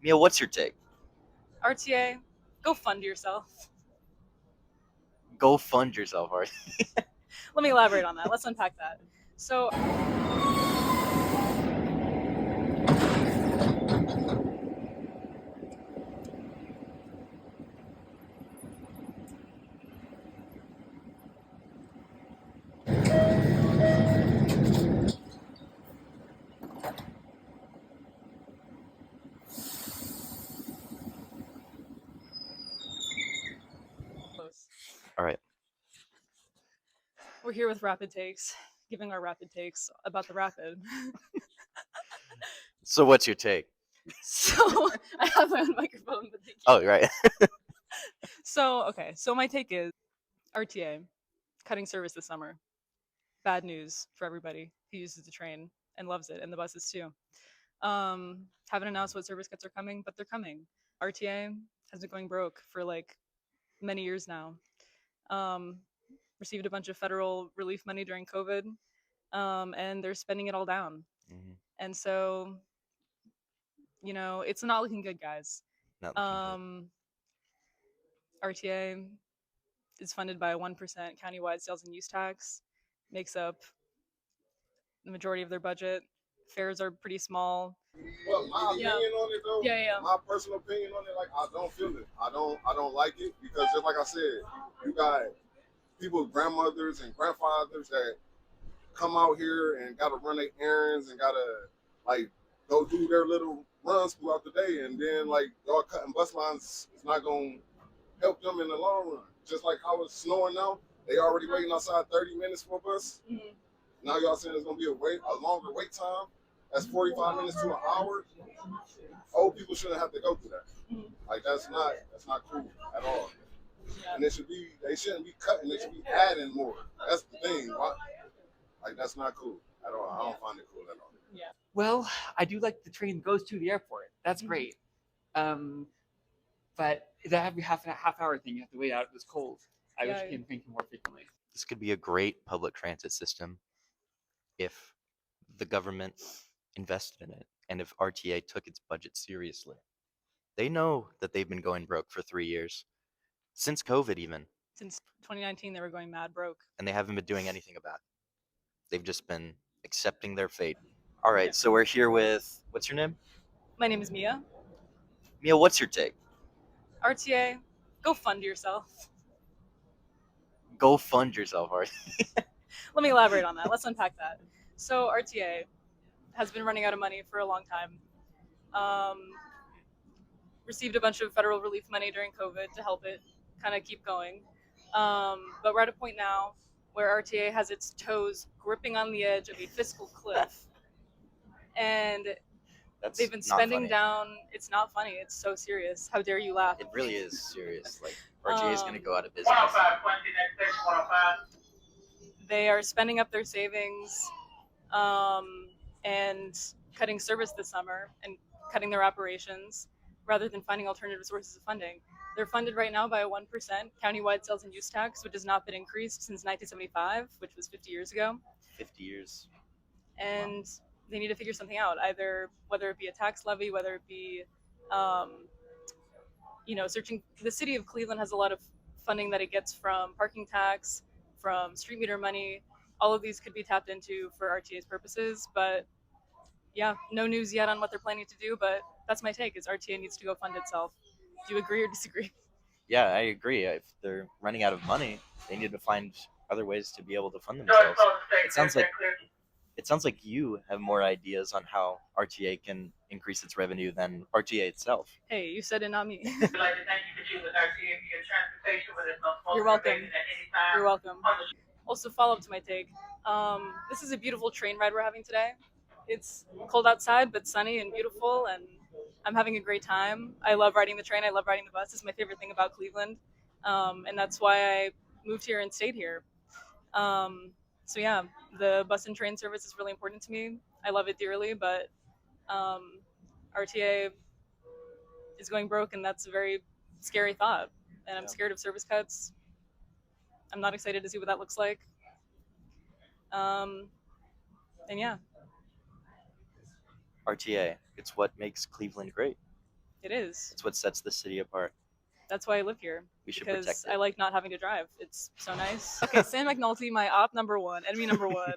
Mia, what's your take? RTA, go fund yourself. Go fund yourself, Art. Let me elaborate on that. Let's unpack that. So, All right. we're here with Rapid Takes, giving our rapid takes about the rapid. So what's your take? So, I have my own microphone, but thank you. Oh, right. So my take is RTA cutting service this summer. Bad news for everybody who uses the train and loves it, and the buses too. Haven't announced what service cuts are coming, but they're coming. RTA has been going broke for like many years now. Um, Received a bunch of federal relief money during COVID, and they're spending it all down. Mhm. And so, it's not looking good, guys. Not looking good. RTA is funded by a 1% countywide sales and use tax, makes up the majority of their budget. Fares are pretty small. Well, my opinion on it though, Yeah. my personal opinion on it, like I don't feel it. I don't like it because just like I said, you got people's grandmothers and grandfathers that come out here and gotta run their errands and gotta like go do their little runs throughout the day, and then like y'all cutting bus lines is not gonna help them in the long run. Just like how it's snowing now, they already waiting outside 30 minutes for a bus. Mhm. Now y'all saying there's gonna be a longer wait time. That's 45 minutes to an hour. Old people shouldn't have to go through that. Mhm. Like that's not cool at all. And they shouldn't be cutting. They should be adding more. That's the thing. Like that's not cool at all. I don't find it cool at all. Yeah. Well, I do like the train goes to the airport. That's great. But that have to be half hour thing. You have to wait out. It was cold. I wish Yeah. it came thinking more frequently. This could be a great public transit system if the government invested in it and if RTA took its budget seriously. They know that they've been going broke for 3 years, since COVID even, Since 2019, they were going mad broke. and they haven't been doing anything about it. They've just been accepting their fate. All right, so we're here with, what's your name? My name is Mia. Mia, what's your take? RTA, go fund yourself. Go fund yourself, Art. Let me elaborate on that. Let's unpack that. So RTA has been running out of money for a long time. Received a bunch of federal relief money during COVID to help it kind of keep going. But we're at a point now where RTA has its toes gripping on the edge of a fiscal cliff. And That's they've been not spending funny. down. It's not funny. It's so serious. How dare you laugh? It really is serious. Like, RTA is going to go out of business. 105, 20, next station, 105. They are spending up their savings and cutting service this summer and cutting their operations rather than finding alternative sources of funding. They're funded right now by a 1% countywide sales and use tax, which has not been increased since 1975, which was 50 years ago. 50 years. And they need to figure something out, either whether it be a tax levy, whether it be, searching. The city of Cleveland has a lot of funding that it gets from parking tax, from street meter money. All of these could be tapped into for RTA's purposes, but yeah, no news yet on what they're planning to do, but that's my take, is RTA needs to go fund itself. Do you agree or disagree? Yeah, I agree. If they're running out of money, they need to find other ways to be able to fund George, themselves. close the station. It sounds like Clear. it sounds like you have more ideas on how RTA can increase its revenue than RTA itself. Hey, you said it, not me. We'd like to thank you for choosing RTA for your transportation with us. No smoke You're welcome. permitted at any time. You're welcome. Also, follow up to my take. This is a beautiful train ride we're having today. It's cold outside, but sunny and beautiful, and I'm having a great time. I love riding the train. I love riding the bus. It's my favorite thing about Cleveland, and that's why I moved here and stayed here. So yeah, the bus and train service is really important to me. I love it dearly, but RTA is going broke, and that's a very scary thought. And I'm scared of service cuts. I'm not excited to see what that looks like. And yeah. RTA, it's what makes Cleveland great. It is. It's what sets the city apart. That's why I live here. We should Because protect I it. like not having to drive. It's so nice. Okay, Sam McNulty, my op number one, enemy number one.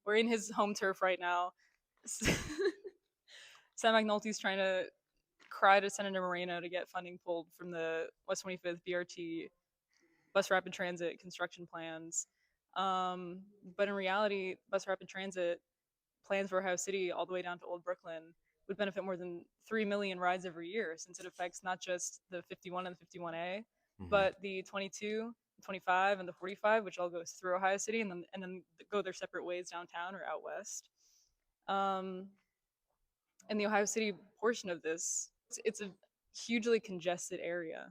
We're in his home turf right now. Sam McNulty's trying to cry to Senator Moreno to get funding pulled from the West 25th BRT bus rapid transit construction plans. But in reality, bus rapid transit plans for Ohio City all the way down to Old Brooklyn would benefit more than 3 million rides every year, since it affects not just the 51 and the 51A, but the 22, 25, and the 45, which all goes through Ohio City and then go their separate ways downtown or out west. And the Ohio City portion of this, it's a hugely congested area.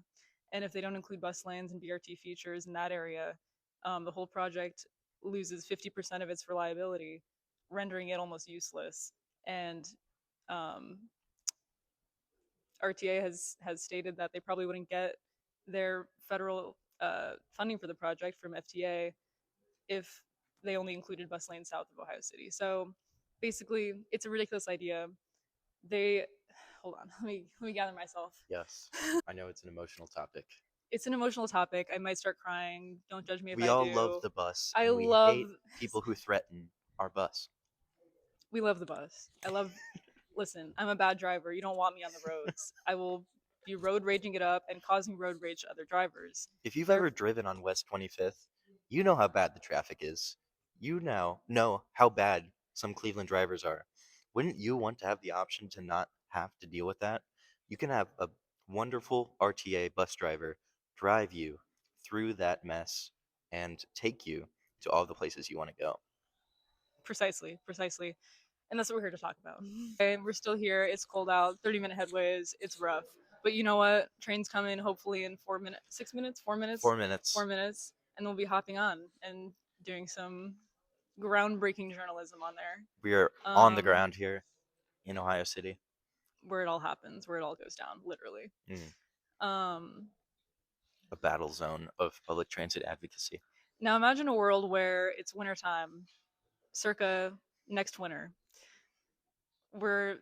And if they don't include bus lanes and BRT features in that area, the whole project loses 50% of its reliability, rendering it almost useless. And RTA has stated that they probably wouldn't get their federal funding for the project from FTA if they only included bus lanes south of Ohio City. So basically, it's a ridiculous idea. They hold on, let me gather myself. Yes. I know it's an emotional topic. It's an emotional topic. I might start crying. Don't judge me if We I all do. love the bus. I and we love hate people who threaten our bus. We love the bus. I love listen, I'm a bad driver. You don't want me on the roads. I will be road raging it up and causing road rage to other drivers. If you've ever driven on West 25th, you know how bad the traffic is. You now know how bad some Cleveland drivers are. Wouldn't you want to have the option to not have to deal with that? You can have a wonderful RTA bus driver drive you through that mess and take you to all the places you want to go. Precisely. And that's what we're here to talk about. Okay, we're still here. It's cold out. 30-minute headways. It's rough. But you know what? Train's coming hopefully in 4 minutes, 6 minutes, 4 minutes. 4 minutes. 4 minutes. And we'll be hopping on and doing some groundbreaking journalism on there. We are on the ground here in Ohio City. Where it all happens, where it all goes down, literally. A battle zone of public transit advocacy. Now imagine a world where it's wintertime, circa next winter, where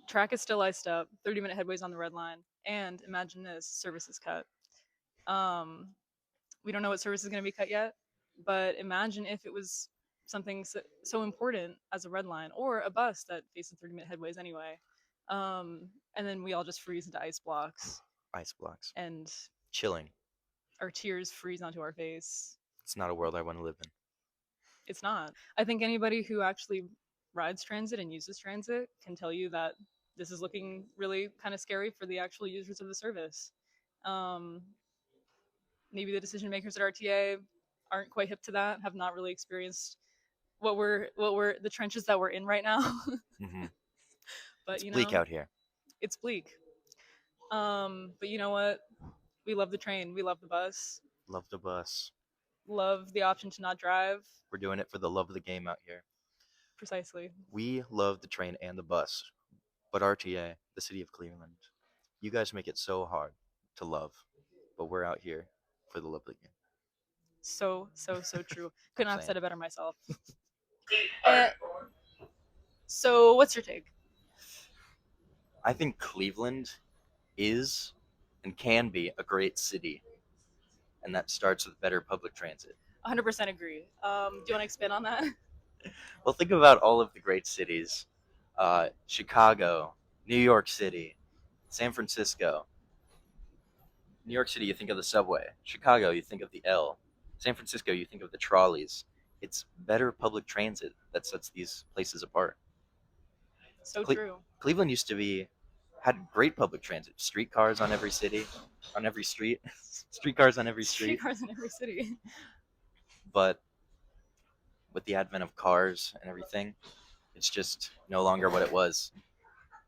track is still iced up, 30-minute headways on the red line, and imagine this, service is cut. We don't know what service is going to be cut yet, but imagine if it was something so important as a red line or a bus that faces 30-minute headways anyway. And then we all just freeze into ice blocks. Ice blocks. And chilling. Our tears freeze onto our face. It's not a world I want to live in. It's not. I think anybody who actually rides transit and uses transit can tell you that this is looking really kind of scary for the actual users of the service. Maybe the decision makers at RTA aren't quite hip to that, have not really experienced what we're the trenches that we're in right now. But it's bleak out here. It's bleak. But you know what? We love the train. We love the bus. Love the bus. Love the option to not drive. We're doing it for the love of the game out here. Precisely. We love the train and the bus. But RTA, the city of Cleveland, you guys make it so hard to love. But we're out here for the love of the game. So true. Couldn't have said it better myself. So what's your take? I think Cleveland is and can be a great city. And that starts with better public transit. 100% agree. Do you want to expand on that? Well, think about all of the great cities. Chicago, New York City, San Francisco. New York City, you think of the subway. Chicago, you think of the L. San Francisco, you think of the trolleys. It's better public transit that sets these places apart. So true. Cleveland had great public transit. Streetcars on every street. Streetcars on every street. Streetcars in every city. But with the advent of cars and everything, it's just no longer what it was.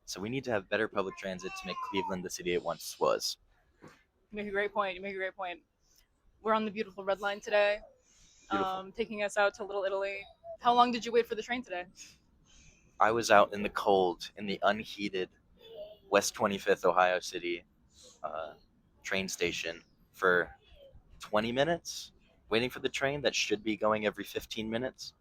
So we need to have better public transit to make Cleveland the city it once was. You make a great point. We're on the beautiful red line today, taking us out to Little Italy. How long did you wait for the train today? I was out in the cold, in the unheated West 25th Ohio City train station for 20 minutes, waiting for the train that should be going every 15 minutes.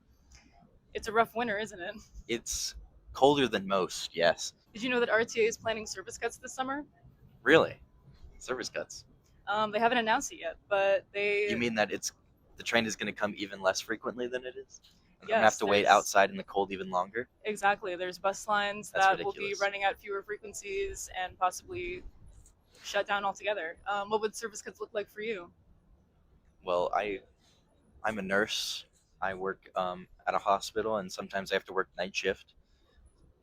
It's a rough winter, isn't it? It's colder than most, yes. Did you know that RTA is planning service cuts this summer? Really? Service cuts. They haven't announced it yet, but You mean that the train is going to come even less frequently than it is? I'm going to have yes, to wait there's outside in the cold even longer? exactly. There's bus lines That's that will be ridiculous. running at fewer frequencies and possibly shut down altogether. What would service cuts look like for you? Well, I'm a nurse. I work at a hospital, and sometimes I have to work night shift.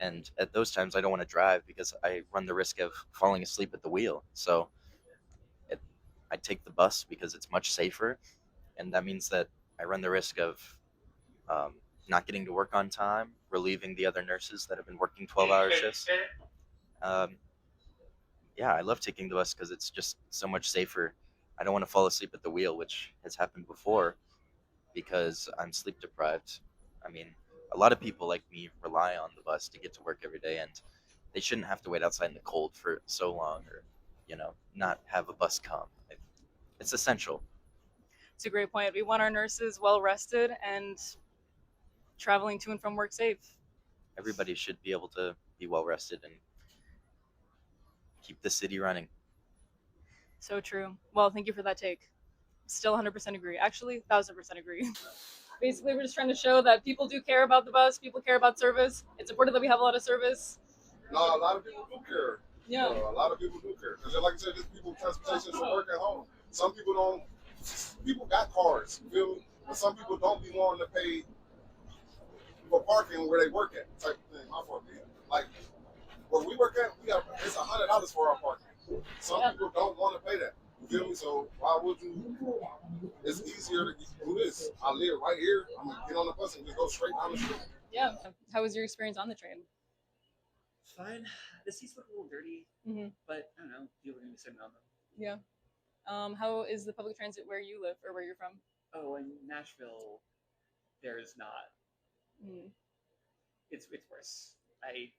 And at those times, I don't want to drive because I run the risk of falling asleep at the wheel. So it, I take the bus because it's much safer, and that means that I run the risk of um, not getting to work on time, relieving the other nurses that have been working 12-hour shifts. Um, yeah, I love taking the bus because it's just so much safer. I don't want to fall asleep at the wheel, which has happened before because I'm sleep deprived. I mean, a lot of people like me rely on the bus to get to work every day, and they shouldn't have to wait outside in the cold for so long or, not have a bus come. It's essential. It's a great point. We want our nurses well rested and traveling to and from work safe. Everybody should be able to be well rested and keep the city running. So true. Well, thank you for that take. Still 100% agree. Actually, 1000% agree. Basically, we're just trying to show that people do care about the bus, people care about service. It's important that we have a lot of service. No, a lot of people do care. Yeah. A lot of people do care. Because like I said, there's people transportation to work at home. Some people don't. People got cars, you feel me? But some people don't be wanting to pay for parking where they work at. Type of thing. My fault, man. Like where we work at, it's $100 for our parking. Some people don't want to pay that. You feel me? So why would you? It's easier to do this. I live right here. I'm gonna get on the bus and just go straight down the street. Yeah. How was your experience on the train? Fine. The seats look a little dirty, Mm-hmm. but I don't know. People are gonna be sitting on them. Yeah. How is the public transit where you live or where you're from? Oh, in Nashville, there's not. Mm. It's worse. I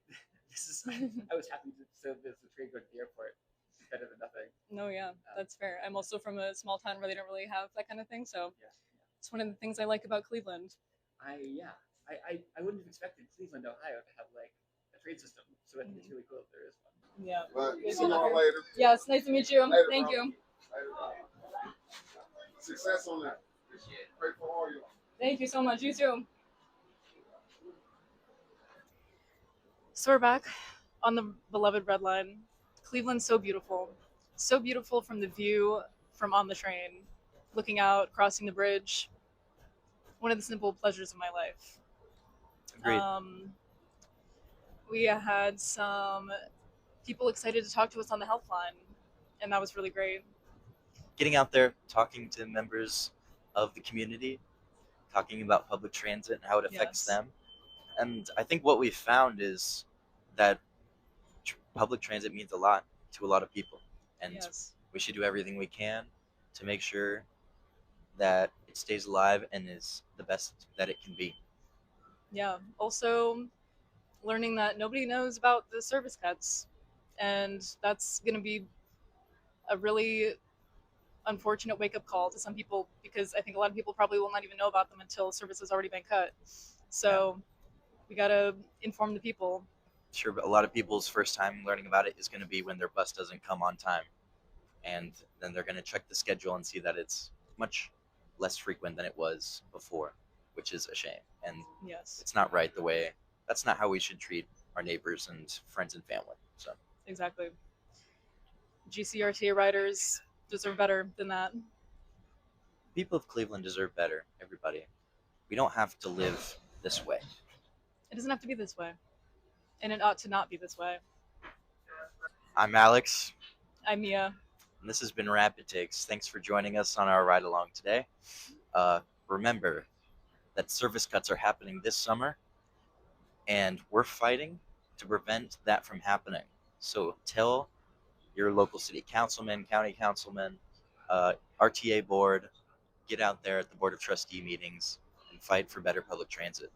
was happy to so the train go to the airport. It's better than nothing. No, yeah, that's fair. I'm also from a small town where they don't really have that kind of thing, so Yeah. it's one of the things I like about Cleveland. I wouldn't have expected Cleveland, Ohio, to have like a train system. So I think it's really cool if there is one. Yeah. But see y'all later. Yeah, it's nice to meet you. Later, Thank bro. you. Success on that. Pray for all you. Thank you so much. You too. So we're back on the beloved Red Line. Cleveland's so beautiful. So beautiful from the view from on the train, looking out, crossing the bridge. One of the simple pleasures of my life. Agreed. We had some people excited to talk to us on the helpline, and that was really great. Getting out there, talking to members of the community, talking about public transit and how it affects Yes. them. And I think what we've found is that public transit means a lot to a lot of people. And Yes. we should do everything we can to make sure that it stays alive and is the best that it can be. Yeah. Also, learning that nobody knows about the service cuts, and that's going to be a really unfortunate wake-up call to some people because I think a lot of people probably will not even know about them until service has already been cut. So we got to inform the people. Sure, but a lot of people's first time learning about it is going to be when their bus doesn't come on time. And then they're going to check the schedule and see that it's much less frequent than it was before, which is a shame. And Yes, it's not right the way, that's not how we should treat our neighbors and friends and family. So exactly. GCRTA riders deserve better than that. people of Cleveland deserve better, everybody. We don't have to live this way. It doesn't have to be this way, and it ought to not be this way. I'm Alex, I'm Mia. and this has been Rapid Takes. Thanks for joining us on our ride along today. Remember that service cuts are happening this summer, and we're fighting to prevent that from happening. So tell your local city councilman, county councilman, RTA board, get out there at the Board of Trustee meetings and fight for better public transit.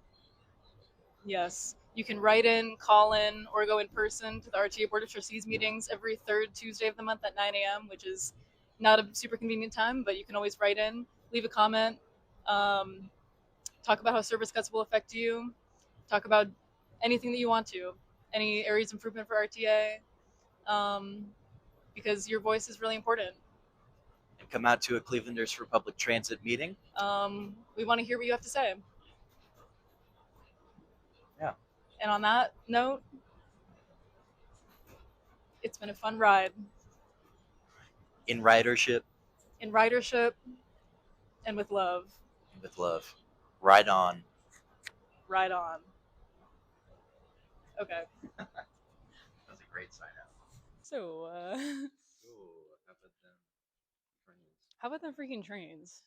Yes, you can write in, call in, or go in person to the RTA Board of Trustees meetings every third Tuesday of the month at 9 a.m., which is not a super convenient time, but you can always write in, leave a comment, talk about how service cuts will affect you, talk about anything that you want to, any areas of improvement for RTA. because your voice is really important. And come out to a Clevelanders for Public Transit meeting. We want to hear what you have to say. Yeah. And on that note, it's been a fun ride. In ridership In ridership and with love. and with love. Ride on. Ride on. Okay. That's a great sign out. So, Ooh, how about them trains? how about them freaking trains?